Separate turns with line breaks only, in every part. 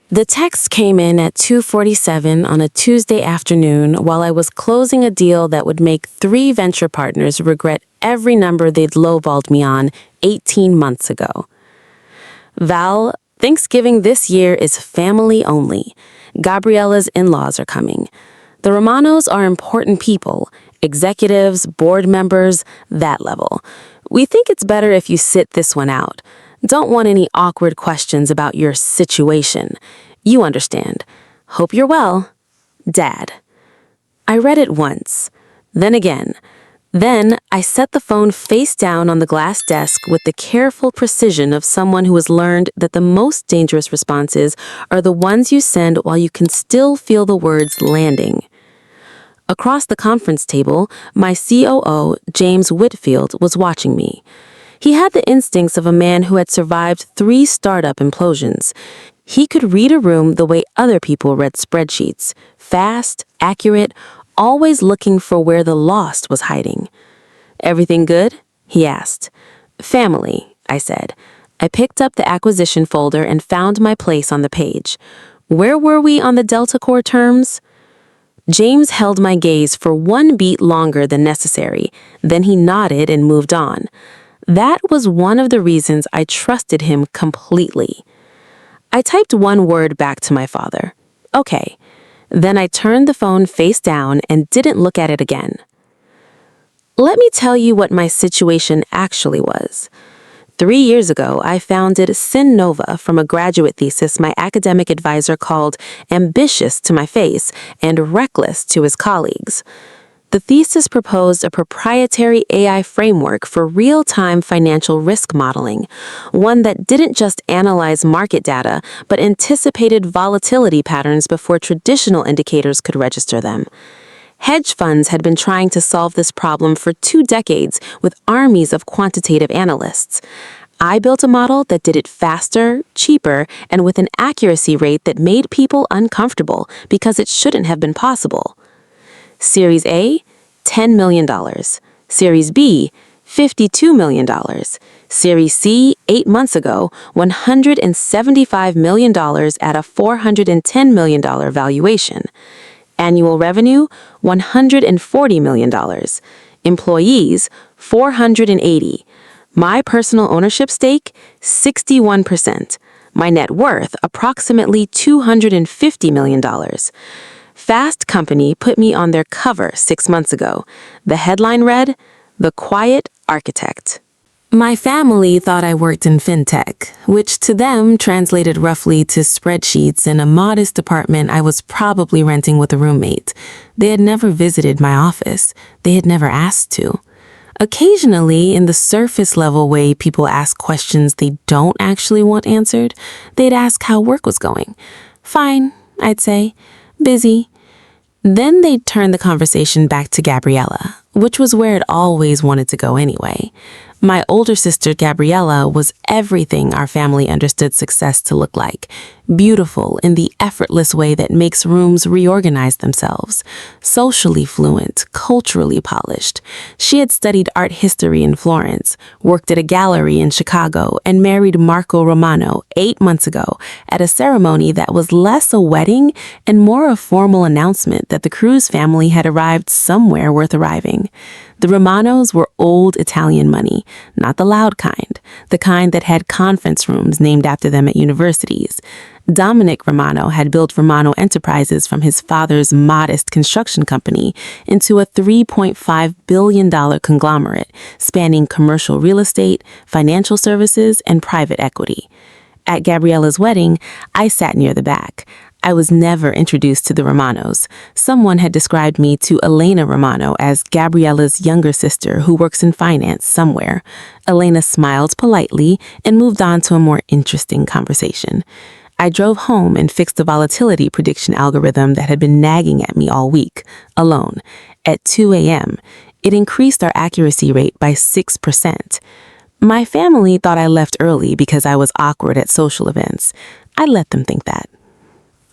The text came in at 2:47 on a Tuesday afternoon while I was closing a deal that would make 3 venture partners regret every number they'd lowballed me on 18 months ago. Val, Thanksgiving this year is family only. Gabriella's in-laws are coming. The Romanos are important people, executives, board members, that level. We think it's better if you sit this one out. Don't want any awkward questions about your situation. You understand. Hope you're well. Dad. I read it once, then again. Then I set the phone face down on the glass desk with the careful precision of someone who has learned that the most dangerous responses are the ones you send while you can still feel the words landing. Across the conference table, my COO, James Whitfield, was watching me. He had the instincts of a man who had survived 3 startup implosions. He could read a room the way other people read spreadsheets, fast, accurate, always looking for where the lost was hiding. "Everything good?" he asked. "Family," I said. I picked up the acquisition folder and found my place on the page. Where were we on the Delta Core terms? James held my gaze for 1 beat longer than necessary. Then he nodded and moved on. That was one of the reasons I trusted him completely. I typed 1 word back to my father. "Okay." Then I turned the phone face down and didn't look at it again. Let me tell you what my situation actually was. 3 years ago, I founded Sin Nova from a graduate thesis my academic advisor called ambitious to my face and reckless to his colleagues. The thesis proposed a proprietary AI framework for real-time financial risk modeling, one that didn't just analyze market data, but anticipated volatility patterns before traditional indicators could register them. Hedge funds had been trying to solve this problem for 2 decades with armies of quantitative analysts. I built a model that did it faster, cheaper, and with an accuracy rate that made people uncomfortable because it shouldn't have been possible. Series A, $10 million. Series B, $52 million. Series C, 8 months ago, $175 million at a $410 million valuation. Annual revenue, $140 million. Employees, 480. My personal ownership stake, 61%. My net worth, approximately $250 million. Fast Company put me on their cover 6 months ago. The headline read, "The Quiet Architect." My family thought I worked in fintech, which to them translated roughly to spreadsheets in a modest apartment I was probably renting with a roommate. They had never visited my office. They had never asked to. Occasionally, in the surface-level way people ask questions they don't actually want answered, they'd ask how work was going. "Fine," I'd say. "Busy." Then they'd turn the conversation back to Gabriella, which was where it always wanted to go anyway. My older sister, Gabriella, was everything our family understood success to look like. Beautiful in the effortless way that makes rooms reorganize themselves. Socially fluent, culturally polished. She had studied art history in Florence, worked at a gallery in Chicago, and married Marco Romano 8 months ago at a ceremony that was less a wedding and more a formal announcement that the Cruz family had arrived somewhere worth arriving. The Romanos were old Italian money, not the loud kind, the kind that had conference rooms named after them at universities. Dominic Romano had built Romano Enterprises from his father's modest construction company into a $3.5 billion conglomerate spanning commercial real estate, financial services, and private equity. At Gabriella's wedding, I sat near the back. I was never introduced to the Romanos. Someone had described me to Elena Romano as Gabriella's younger sister who works in finance somewhere. Elena smiled politely and moved on to a more interesting conversation. I drove home and fixed the volatility prediction algorithm that had been nagging at me all week, alone. At 2 a.m., it increased our accuracy rate by 6%. My family thought I left early because I was awkward at social events. I let them think that.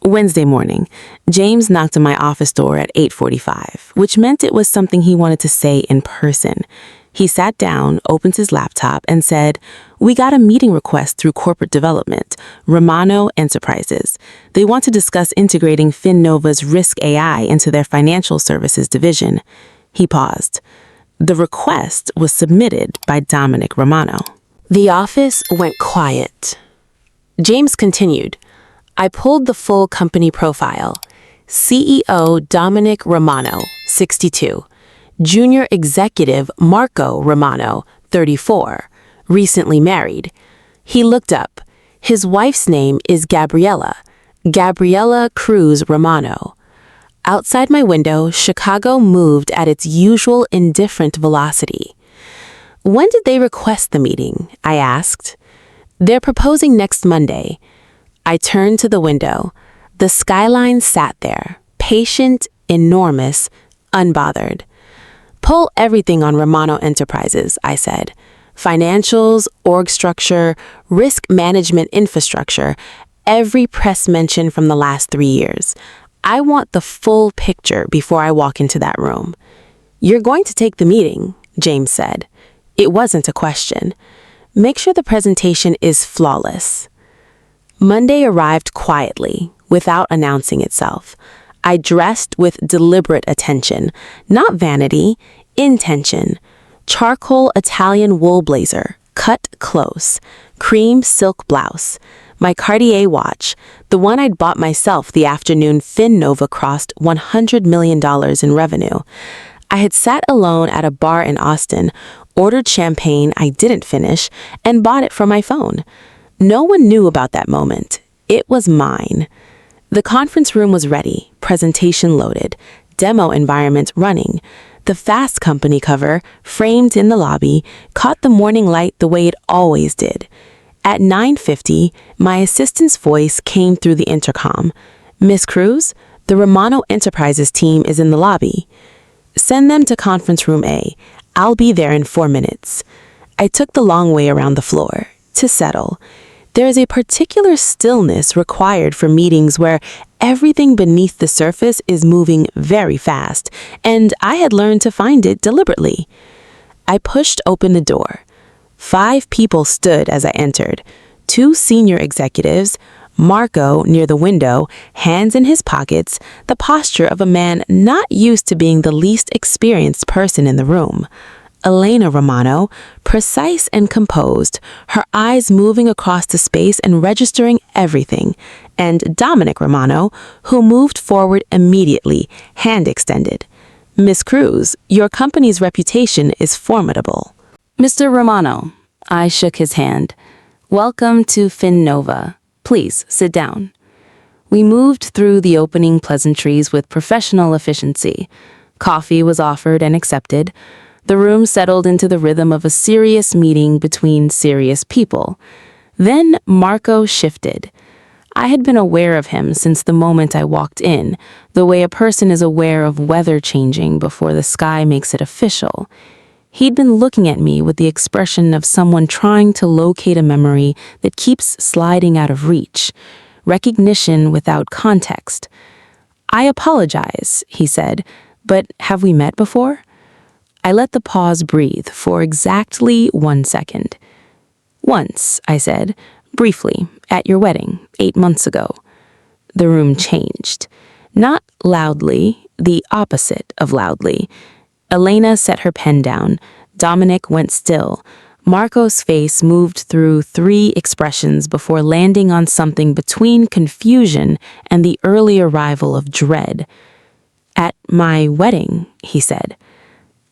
Wednesday morning, James knocked on my office door at 8:45, which meant it was something he wanted to say in person. He sat down, opened his laptop, and said, "We got a meeting request through corporate development, Romano Enterprises. They want to discuss integrating FinNova's Risk AI into their financial services division." He paused. The request was submitted by Dominic Romano. The office went quiet. James continued. I pulled the full company profile. CEO Dominic Romano, 62. Junior Executive Marco Romano, 34. Recently married. He looked up. His wife's name is Gabriella Cruz Romano. Outside my window, Chicago moved at its usual indifferent velocity. When did they request the meeting? I asked. They're proposing next Monday. I turned to the window. The skyline sat there, patient, enormous, unbothered. Pull everything on Romano Enterprises, I said. Financials, org structure, risk management infrastructure, every press mention from the last 3 years. I want the full picture before I walk into that room. You're going to take the meeting, James said. It wasn't a question. Make sure the presentation is flawless. Monday arrived quietly, without announcing itself. I dressed with deliberate attention, not vanity, intention. Charcoal Italian wool blazer, cut close, cream silk blouse, my Cartier watch, the one I'd bought myself the afternoon FinNova crossed $100 million in revenue. I had sat alone at a bar in Austin, ordered champagne I didn't finish, and bought it from my phone. No one knew about that moment. It was mine. The conference room was ready, presentation loaded, demo environment running. The Fast Company cover, framed in the lobby, caught the morning light the way it always did. At 9:50, my assistant's voice came through the intercom. Miss Cruz, the Romano Enterprises team is in the lobby. Send them to conference room A. I'll be there in 4 minutes. I took the long way around the floor to settle. There is a particular stillness required for meetings where everything beneath the surface is moving very fast, and I had learned to find it deliberately. I pushed open the door. 5 people stood as I entered. 2 senior executives, Marco near the window, hands in his pockets, the posture of a man not used to being the least experienced person in the room. Elena Romano, precise and composed, her eyes moving across the space and registering everything, and Dominic Romano, who moved forward immediately, hand extended. Miss Cruz, your company's reputation is formidable. Mr. Romano, I shook his hand. Welcome to FinNova. Please sit down. We moved through the opening pleasantries with professional efficiency. Coffee was offered and accepted. The room settled into the rhythm of a serious meeting between serious people. Then Marco shifted. I had been aware of him since the moment I walked in, the way a person is aware of weather changing before the sky makes it official. He'd been looking at me with the expression of someone trying to locate a memory that keeps sliding out of reach, recognition without context. I apologize, he said, but have we met before? I let the pause breathe for exactly 1 second. Once, I said, briefly, at your wedding, 8 months ago. The room changed. Not loudly, the opposite of loudly. Elena set her pen down. Dominic went still. Marco's face moved through 3 expressions before landing on something between confusion and the early arrival of dread. At my wedding, he said.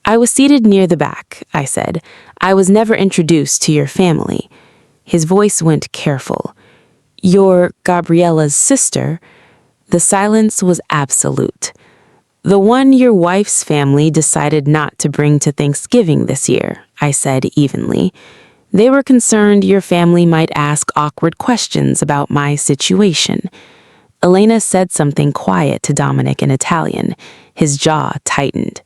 I was seated near the back, I said. I was never introduced to your family. His voice went careful. You're Gabriella's sister? The silence was absolute. The one your wife's family decided not to bring to Thanksgiving this year, I said evenly. They were concerned your family might ask awkward questions about my situation. Elena said something quiet to Dominic in Italian. His jaw tightened.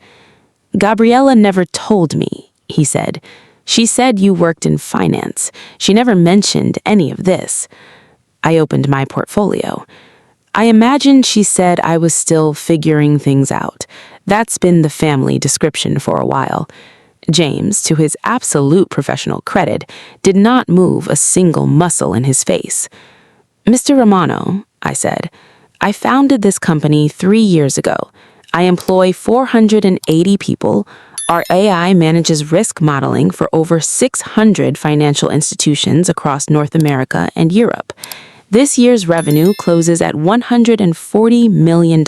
Gabriella never told me, he said. She said you worked in finance. She never mentioned any of this. I opened my portfolio. I imagine she said I was still figuring things out. That's been the family description for a while. James, to his absolute professional credit, did not move a single muscle in his face. "Mr. Romano," I said, "I founded this company 3 years ago. I employ 480 people. Our AI manages risk modeling for over 600 financial institutions across North America and Europe. This year's revenue closes at $140 million.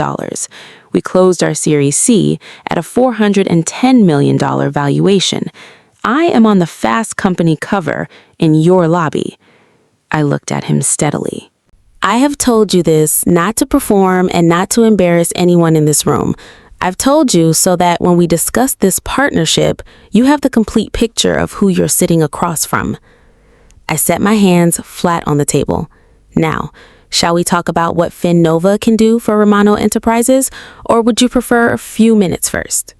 We closed our Series C at a $410 million valuation. I am on the Fast Company cover in your lobby." I looked at him steadily. "I have told you this not to perform and not to embarrass anyone in this room. I've told you so that when we discuss this partnership, you have the complete picture of who you're sitting across from." I set my hands flat on the table. "Now, shall we talk about what FinNova can do for Romano Enterprises, or would you prefer a few minutes first?"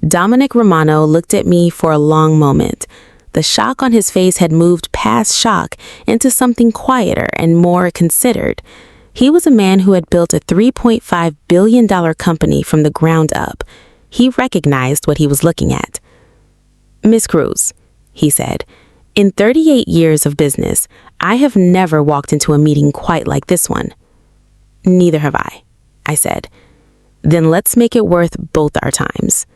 Dominic Romano looked at me for a long moment. The shock on his face had moved past shock into something quieter and more considered. He was a man who had built a $3.5 billion company from the ground up. He recognized what he was looking at. "Miss Cruz," he said, "in 38 years of business, I have never walked into a meeting quite like this one." "Neither have I said. "Then let's make it worth both our times."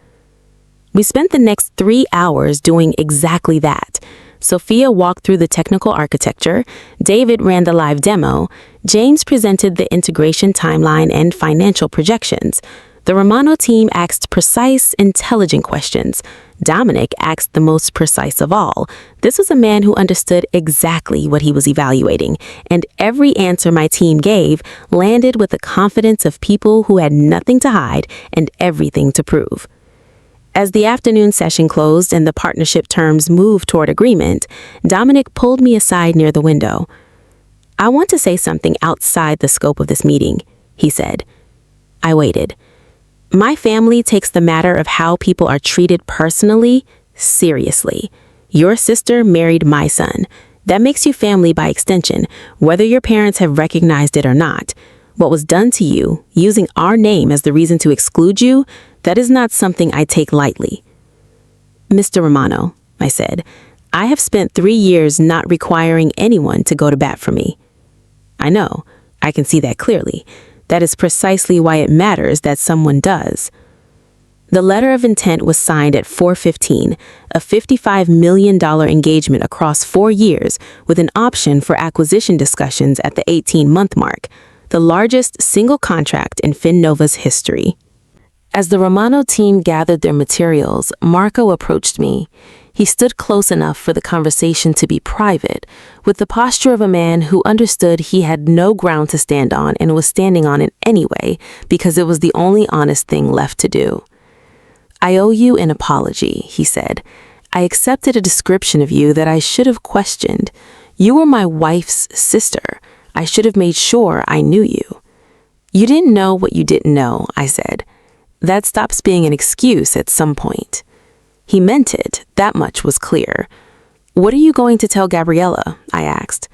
We spent the next 3 hours doing exactly that. Sophia walked through the technical architecture, David ran the live demo, James presented the integration timeline and financial projections. The Romano team asked precise, intelligent questions. Dominic asked the most precise of all. This was a man who understood exactly what he was evaluating, and every answer my team gave landed with the confidence of people who had nothing to hide and everything to prove. As the afternoon session closed and the partnership terms moved toward agreement, Dominic pulled me aside near the window. "I want to say something outside the scope of this meeting," he said. I waited. "My family takes the matter of how people are treated personally seriously. Your sister married my son. That makes you family by extension, whether your parents have recognized it or not. What was done to you, using our name as the reason to exclude you, that is not something I take lightly." "Mr. Romano," I said, "I have spent 3 years not requiring anyone to go to bat for me." "I know. I can see that clearly. That is precisely why it matters that someone does." The letter of intent was signed at 4:15, a $55 million engagement across 4 years with an option for acquisition discussions at the 18-month mark, the largest single contract in FinNova's history. As the Romano team gathered their materials, Marco approached me. He stood close enough for the conversation to be private, with the posture of a man who understood he had no ground to stand on and was standing on it anyway because it was the only honest thing left to do. "I owe you an apology," he said. "I accepted a description of you that I should have questioned. You were my wife's sister. I should have made sure I knew you." "You didn't know what you didn't know," I said. "That stops being an excuse at some point." He meant it, that much was clear. "What are you going to tell Gabriella?" I asked.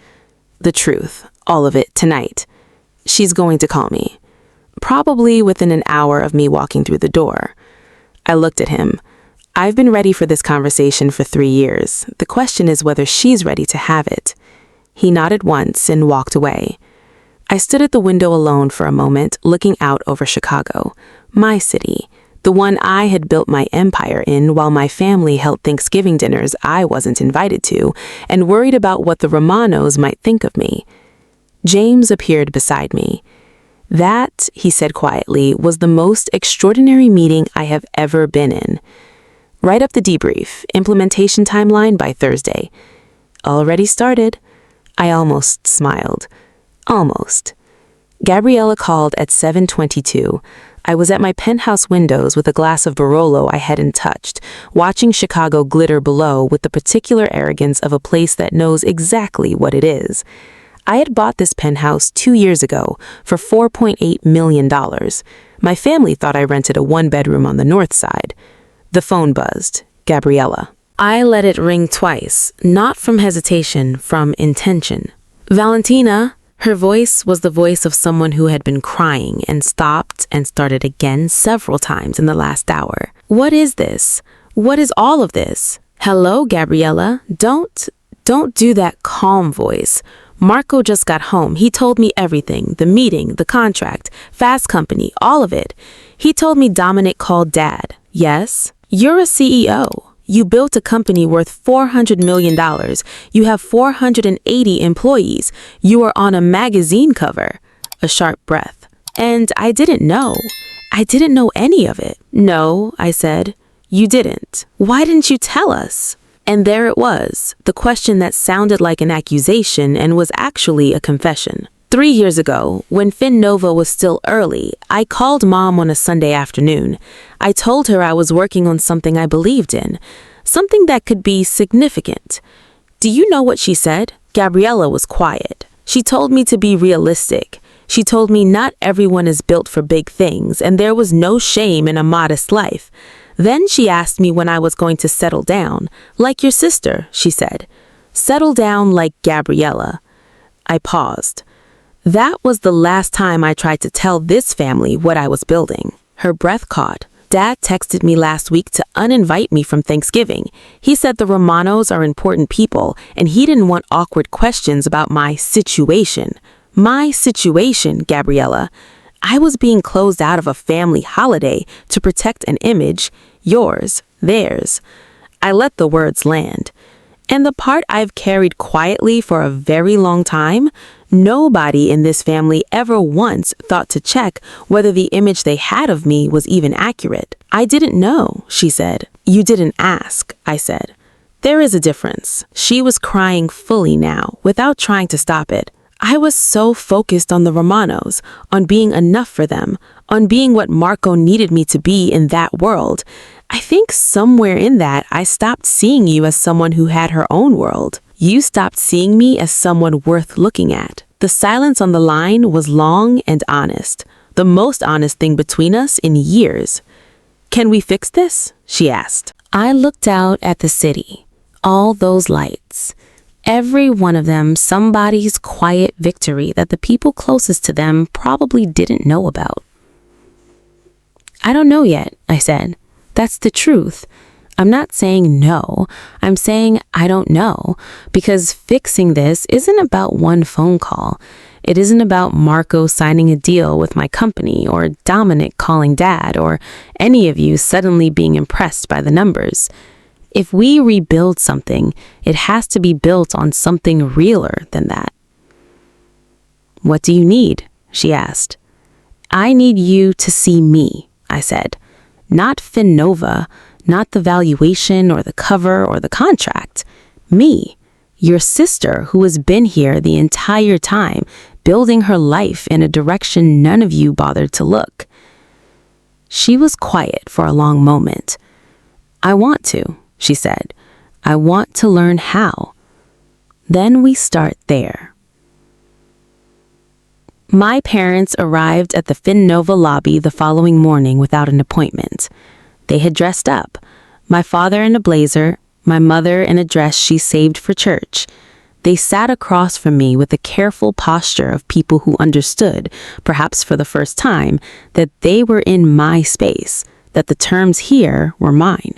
"The truth, all of it, tonight. She's going to call me. Probably within an hour of me walking through the door." I looked at him. "I've been ready for this conversation for 3 years. The question is whether she's ready to have it." He nodded once and walked away. I stood at the window alone for a moment, looking out over Chicago, my city, the one I had built my empire in while my family held Thanksgiving dinners I wasn't invited to, and worried about what the Romanos might think of me. James appeared beside me. "That," he said quietly, "was the most extraordinary meeting I have ever been in. Write up the debrief, implementation timeline by Thursday." "Already started." I almost smiled. Almost. Gabriella called at 7:22. I was at my penthouse windows with a glass of Barolo I hadn't touched, watching Chicago glitter below with the particular arrogance of a place that knows exactly what it is. I had bought this penthouse 2 years ago for $4.8 million. My family thought I rented a 1-bedroom on the north side. The phone buzzed. Gabriella. I let it ring twice, not from hesitation, from intention. "Valentina." Her voice was the voice of someone who had been crying and stopped and started again several times in the last hour. "What is this?" What is all of this? Hello, Gabriella. Don't do that calm voice. Marco just got home. He told me everything, the meeting, the contract, Fast Company, all of it. He told me Dominic called Dad. Yes? You're a CEO. You built a company worth $400 million. You have 480 employees. You are on a magazine cover. A sharp breath. And I didn't know. I didn't know any of it. No, I said. You didn't. Why didn't you tell us? And there it was, the question that sounded like an accusation and was actually a confession. 3 years ago, when FinNova was still early, I called Mom on a Sunday afternoon. I told her I was working on something I believed in, something that could be significant. Do you know what she said? Gabriella was quiet. She told me to be realistic. She told me not everyone is built for big things, and there was no shame in a modest life. Then she asked me when I was going to settle down. Like your sister, she said. Settle down like Gabriella. I paused. That was the last time I tried to tell this family what I was building. Her breath caught. Dad texted me last week to uninvite me from Thanksgiving. He said the Romanos are important people, and he didn't want awkward questions about my situation. My situation, Gabriella. I was being closed out of a family holiday to protect an image, yours, theirs. I let the words land. And the part I've carried quietly for a very long time, nobody in this family ever once thought to check whether the image they had of me was even accurate. I didn't know, she said. You didn't ask, I said. There is a difference. She was crying fully now, without trying to stop it. I was so focused on the Romanos, on being enough for them, on being what Marco needed me to be in that world. I think somewhere in that I stopped seeing you as someone who had her own world. You stopped seeing me as someone worth looking at. The silence on the line was long and honest, the most honest thing between us in years. Can we fix this? She asked. I looked out at the city, all those lights. Every one of them somebody's quiet victory that the people closest to them probably didn't know about. I don't know yet, I said. That's the truth. I'm not saying no. I'm saying I don't know, because fixing this isn't about one phone call. It isn't about Marco signing a deal with my company, or Dominic calling Dad, or any of you suddenly being impressed by the numbers. If we rebuild something, it has to be built on something realer than that. What do you need? She asked. I need you to see me, I said. Not FinNova, not the valuation or the cover or the contract. Me, your sister who has been here the entire time, building her life in a direction none of you bothered to look. She was quiet for a long moment. I want to, she said. I want to learn how. Then we start there. My parents arrived at the FinNova lobby the following morning without an appointment. They had dressed up, my father in a blazer, my mother in a dress she saved for church. They sat across from me with a careful posture of people who understood, perhaps for the first time, that they were in my space, that the terms here were mine.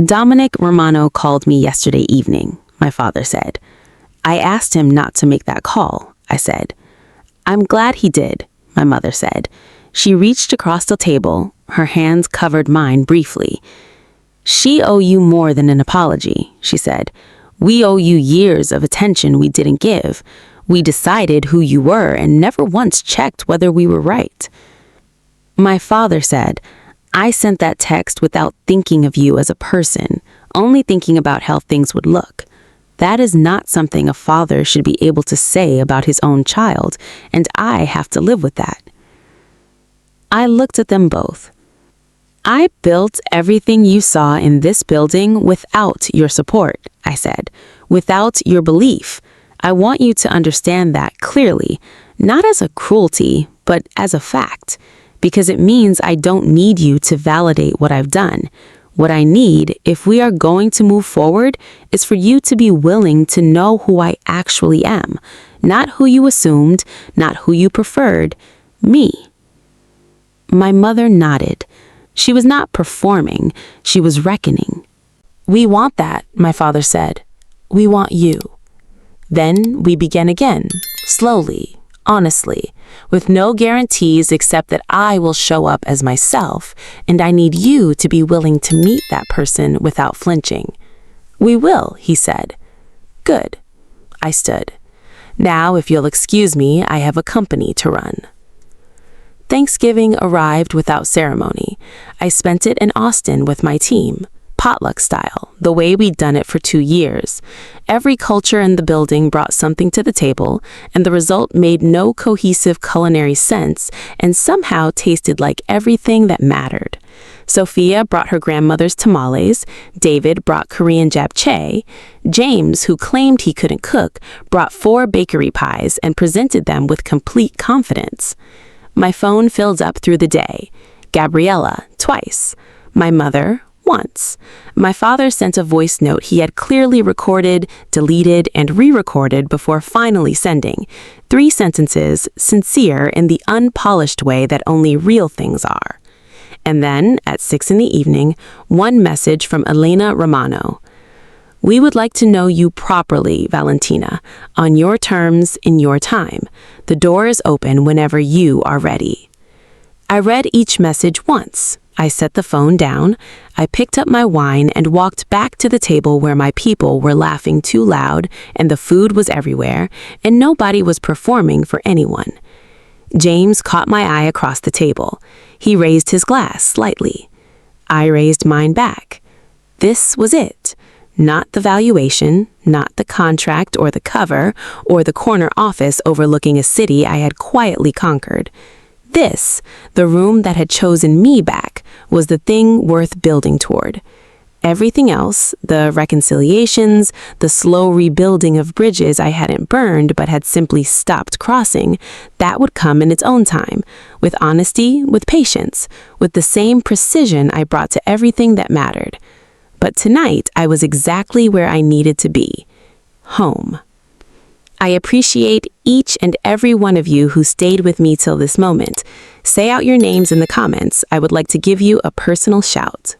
Dominic Romano called me yesterday evening, my father said. I asked him not to make that call, I said. I'm glad he did, my mother said. She reached across the table, her hands covered mine briefly. She owe you more than an apology, she said. We owe you years of attention we didn't give. We decided who you were and never once checked whether we were right. My father said, I sent that text without thinking of you as a person, only thinking about how things would look. That is not something a father should be able to say about his own child, and I have to live with that. I looked at them both. I built everything you saw in this building without your support, I said, without your belief. I want you to understand that clearly, not as a cruelty, but as a fact, because it means I don't need you to validate what I've done. What I need, if we are going to move forward, is for you to be willing to know who I actually am, not who you assumed, not who you preferred, me. My mother nodded. She was not performing, she was reckoning. "We want that," my father said. "We want you." Then we began again, slowly, honestly, with no guarantees except that I will show up as myself, and I need you to be willing to meet that person without flinching. "We will," he said. "Good." I stood. "Now, if you'll excuse me, I have a company to run." Thanksgiving arrived without ceremony. I spent it in Austin with my team, potluck style, the way we'd done it for 2 years. Every culture in the building brought something to the table, and the result made no cohesive culinary sense and somehow tasted like everything that mattered. Sophia brought her grandmother's tamales, David brought Korean japchae, James, who claimed he couldn't cook, brought 4 bakery pies and presented them with complete confidence. My phone filled up through the day. Gabriella, twice. My mother, once. My father sent a voice note he had clearly recorded, deleted, and re-recorded before finally sending. 3 sentences, sincere in the unpolished way that only real things are. And then, at 6 in the evening, one message from Elena Romano. "We would like to know you properly, Valentina, on your terms, in your time. The door is open whenever you are ready." I read each message once. I set the phone down, I picked up my wine and walked back to the table where my people were laughing too loud and the food was everywhere and nobody was performing for anyone. James caught my eye across the table. He raised his glass slightly. I raised mine back. This was it. Not the valuation, not the contract or the cover, or the corner office overlooking a city I had quietly conquered. This, the room that had chosen me back, was the thing worth building toward. Everything else, the reconciliations, the slow rebuilding of bridges I hadn't burned but had simply stopped crossing, that would come in its own time, with honesty, with patience, with the same precision I brought to everything that mattered. But tonight, I was exactly where I needed to be. Home. I appreciate each and every one of you who stayed with me till this moment. Say out your names in the comments. I would like to give you a personal shout.